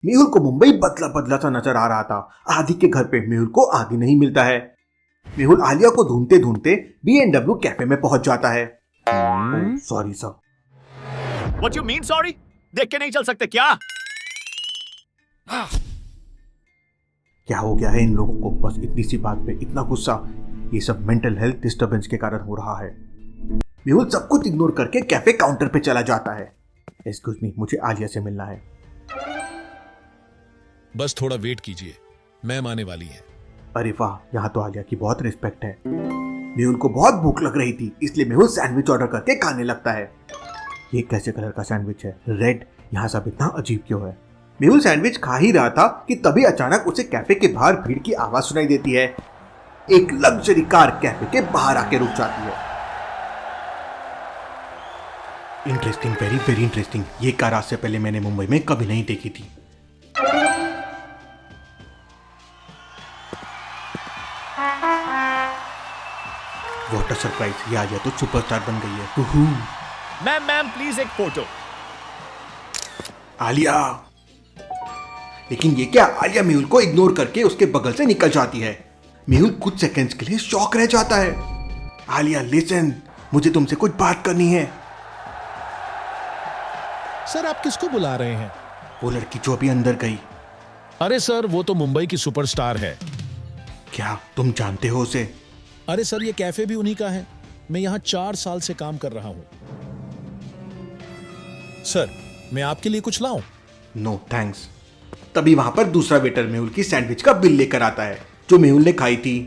मेहुल को मुंबई बदला बदला सा नजर आ रहा था। आदि के घर पे मेहुल को आदि नहीं मिलता है। मेहुल आलिया को ढूंढते ढूंढते B&W कैफे में पहुंच जाता है। Sorry sir. What you mean sorry? देख के नहीं चल सकते क्या? क्या हो गया है इन लोगों को? बस इतनी सी बात पे इतना गुस्सा। ये सब मेंटल हेल्थ डिस्टरबेंस के कारण हो रहा है। मेहुल सब कुछ इग्नोर करके कैफे काउंटर पे चला जाता है। एक्सक्यूज मी, मुझे आलिया से मिलना है। बस थोड़ा वेट कीजिए, मैम आने वाली है। अरे वाह, यहाँ तो आलिया की बहुत रिस्पेक्ट है। मेहुल को बहुत भूख लग रही थी, इसलिए मेहुल सैंडविच ऑर्डर करके खाने लगता है। ये कैसे कलर का सैंडविच है? रेड। यहाँ सब इतना अजीब क्यों है? मेहुल सैंडविच खा ही रहा था कि तभी अचानक उसे कैफे के बाहर भीड़ की आवाज सुनाई देती है। एक लग्जरी कार कैफे के बाहर आके रुक जाती है। Interesting, very very interesting. ये कार आज से पहले मैंने मुंबई में कभी नहीं देखी थी। व्हाट अ सरप्राइज, ये आ गया तो सुपरस्टार बन गई है। मैम प्लीज एक फोटो। आलिया। लेकिन ये क्या? आलिया मेहुल को इग्नोर करके उसके बगल से निकल जाती है। मेहुल कुछ सेकंड्स के लिए शॉक रह जाता है। आलिया लिसन, मुझे तुमसे कुछ बात करनी है। सर आप किसको बुला रहे हैं? वो लड़की जो अभी अंदर गई। अरे सर वो तो मुंबई की सुपरस्टार है। क्या तुम जानते हो उसे? अरे सर ये कैफे भी उन्हीं का है। मैं यहाँ 4 साल से काम कर रहा हूँ। सर मैं आपके लिए कुछ लाऊं? No thanks. तभी वहां पर दूसरा वेटर मेहुल की सैंडविच का बिल लेकर आता है जो मेहुल ने खाई थी।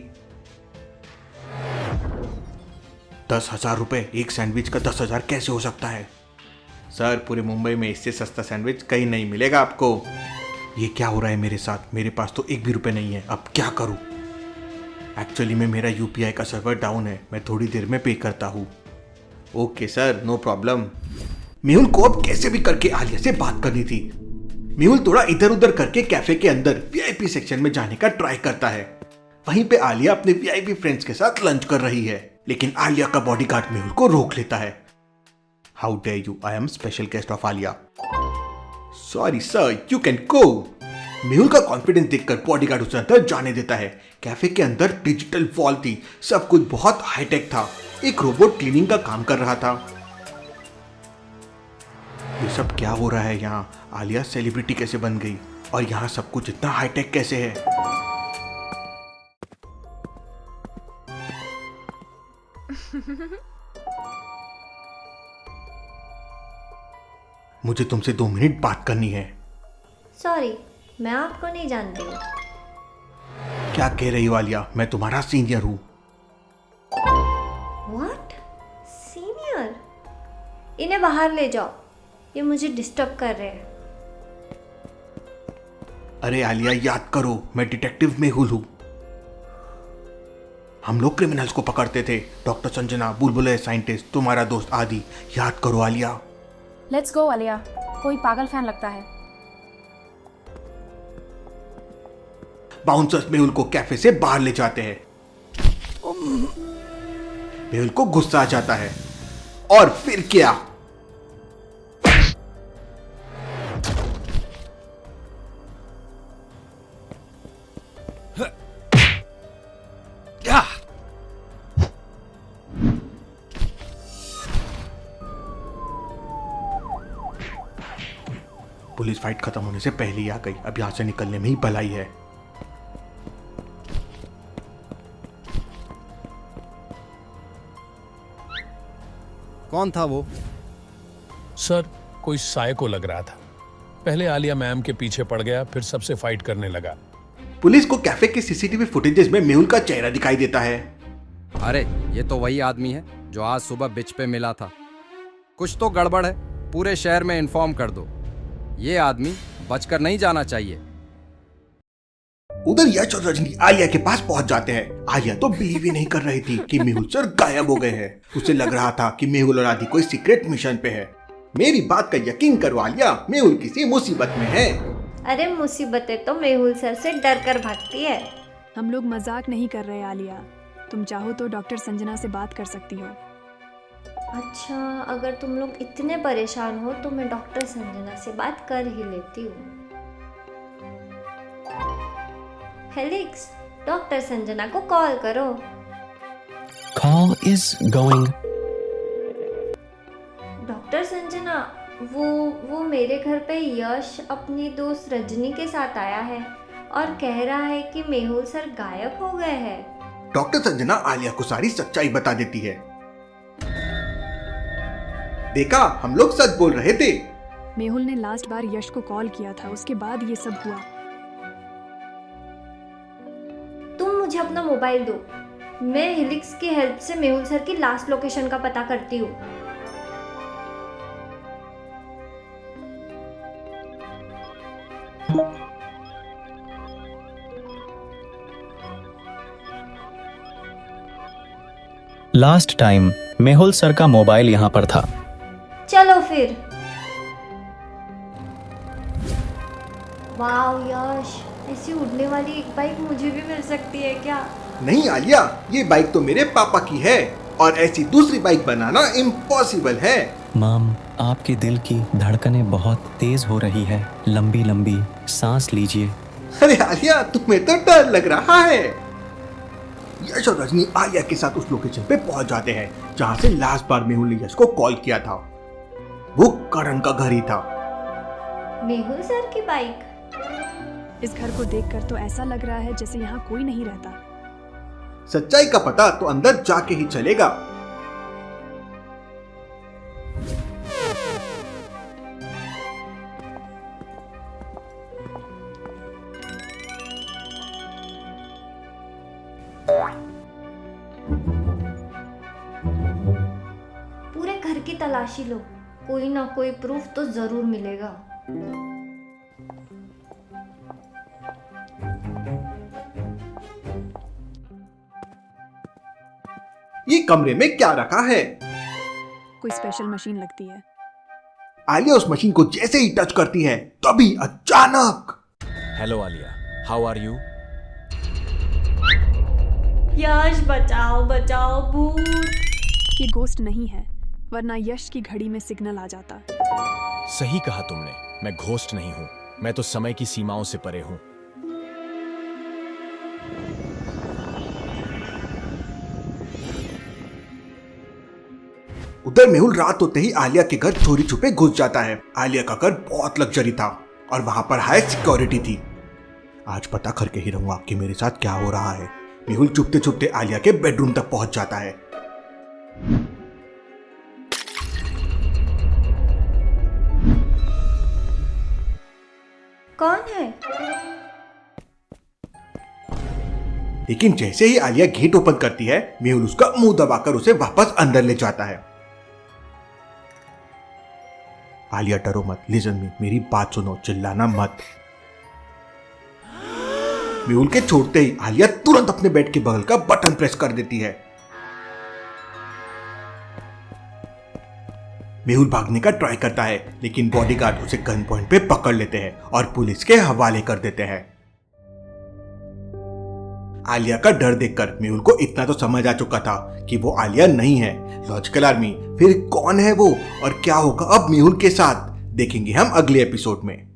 10,000 रुपए। एक सैंडविच का 10,000 कैसे हो सकता है? सर पूरे मुंबई में इससे सस्ता सैंडविच कहीं नहीं मिलेगा आपको। ये क्या हो रहा है मेरे साथ? मेरे पास तो एक भी रुपए नहीं है, अब क्या करूं? एक्चुअली में मेरा UPI का सर्वर डाउन है, मैं थोड़ी देर में पे करता हूँ। Okay sir, no problem. Mehul को अब कैसे भी करके आलिया से बात करनी थी। मेहुल थोड़ा इधर उधर करके कैफे के अंदर VIP सेक्शन में जाने का ट्राई करता है। वहीं पे आलिया अपने VIP फ्रेंड्स के साथ लंच कर रही है, लेकिन आलिया का बॉडीगार्ड मेहुल को रोक लेता है। How dare you, I am special guest of Alia. Sorry sir, you can go. Mehul का कॉन्फिडेंस देखकर बॉडीगार्ड उसे अंदर जाने देता है। कैफे के अंदर डिजिटल वॉल थी, सब कुछ बहुत हाईटेक था। एक रोबोट क्लीनिंग का काम कर रहा था। ये सब क्या हो रहा है यहाँ? आलिया सेलिब्रिटी कैसे बन गई? और यहाँ सब कुछ इतना हाईटेक कैसे है? मुझे तुमसे 2 मिनट बात करनी है। सॉरी, मैं आपको नहीं जानती हूँ। क्या कह रही हो आलिया? मैं तुम्हारा सीनियर हूँ। व्हाट? सीनियर? इन्हें बाहर ले जाओ, ये मुझे डिस्टर्ब कर रहे हैं। अरे आलिया याद करो, मैं डिटेक्टिव मेहुल हूँ। हम लोग क्रिमिनल्स को पकड़ते थे। डॉक्टर संजना, बुलबुल साइंटिस्ट, तुम्हारा दोस्त आदि। याद करो आलिया। लेट्स गो आलिया, कोई पागल फैन लगता है। बाउंसर्स मेहुल को कैफे से बाहर ले जाते हैं। मेहुल को गुस्सा आ जाता है। और फिर क्या? पुलिस फाइट खत्म होने से पहले ही आ गई। अब यहां से निकलने में ही भलाई है। कौन था वो? सर कोई साइको लग रहा था। पहले आलिया मैम के पीछे पड़ गया, फिर सबसे फाइट करने लगा। पुलिस को कैफे के CCTV फुटेजेस में मेहुल का चेहरा दिखाई देता है। अरे ये तो वही आदमी है जो आज सुबह बिच पे मिला था। कुछ तो गड़बड़ है, पूरे शहर में इन्फॉर्म कर दो। ये आदमी बचकर नहीं जाना चाहिए। उधर यश और रजनी आलिया के पास पहुंच जाते हैं। आलिया तो बिलीव ही नहीं कर रही थी कि मेहुल सर गायब हो गए हैं। उसे लग रहा था कि मेहुल और आदि कोई सीक्रेट मिशन पे है। मेरी बात का यकीन करो आलिया, मेहुल किसी मुसीबत में है। अरे मुसीबतें तो मेहुल सर से डर कर भागती है। हम लोग मजाक नहीं कर रहे आलिया, तुम चाहो तो डॉक्टर संजना से बात कर सकती हो। अच्छा, अगर तुम लोग इतने परेशान हो तो मैं डॉक्टर संजना से बात कर ही लेती हूँ। हेलिक्स, डॉक्टर संजना को कॉल करो। Call is going. Doctor Sanjana, वो मेरे घर पे यश अपनी दोस्त रजनी के साथ आया है और कह रहा है कि मेहुल सर गायब हो गए हैं। डॉक्टर संजना आलिया को सारी सच्चाई बता देती है। देखा, हम लोग सच बोल रहे थे। मेहुल ने लास्ट बार यश को कॉल किया था, उसके बाद ये सब हुआ। तुम मुझे अपना मोबाइल दो, मैं हेलिक्स की हेल्प से मेहुल सर की लास्ट लोकेशन का पता करती हूँ। लास्ट टाइम मेहुल सर का मोबाइल यहाँ पर था। चलो फिर। वाह यश, ऐसी उड़ने वाली एक बाइक मुझे भी मिल सकती है क्या? नहीं आलिया, ये बाइक तो मेरे पापा की है और ऐसी दूसरी बाइक बनाना इम्पॉसिबल है। मॉम, आपके दिल की धड़कनें बहुत तेज हो रही है। लंबी लंबी सांस लीजिए। अरे आलिया, तुम्हें तो डर लग रहा है। यश और रजनी आलिया के साथ उस लोकेशन पे पहुंच जाते हैं जहां से लास्ट बार मेहुल ने यश को कॉल किया था। वो करण का घर ही था। मेहुल सर की बाइक। इस घर को देखकर तो ऐसा लग रहा है जैसे यहाँ कोई नहीं रहता। सच्चाई का पता तो अंदर जाके ही चलेगा। पूरे घर की तलाशी लो, कोई ना कोई प्रूफ तो जरूर मिलेगा। ये कमरे में क्या रखा है? कोई स्पेशल मशीन लगती है। आलिया उस मशीन को जैसे ही टच करती है तभी अचानक। Hello Alia, how are you? Yash बचाओ बचाओ, भूत। ये गोस्ट नहीं है, वरना यश की घड़ी में सिग्नल आ जाता। सही कहा तुमने, मैं घोस्ट नहीं हूं, मैं तो समय की सीमाओं से परे हूं। उधर मेहुल रात होते ही आलिया के घर चोरी छुपे घुस जाता है। आलिया का घर बहुत लग्जरी था और वहां पर हाई सिक्योरिटी थी। आज पता करके ही रहूंगा कि मेरे साथ क्या हो रहा है। मेहुल चुपते चुपते आलिया के बेडरूम तक पहुंच जाता है। कौन है? लेकिन जैसे ही आलिया गेट ओपन करती है, मेहुल उसका मुंह दबाकर उसे वापस अंदर ले जाता है। आलिया डरो मत, लिसन मी, मेरी बात सुनो, चिल्लाना मत। मेहुल के छोड़ते ही आलिया तुरंत अपने बेड के बगल का बटन प्रेस कर देती है। मेहुल भागने का ट्राई करता है, लेकिन बॉडीगार्ड उसे गन पॉइंट पे पकड़ लेते हैं और पुलिस के हवाले कर देते हैं। आलिया का डर देखकर मेहुल को इतना तो समझ आ चुका था कि वो आलिया नहीं है, लॉजिकल आर्मी। फिर कौन है वो और क्या होगा अब मेहुल के साथ, देखेंगे हम अगले एपिसोड में।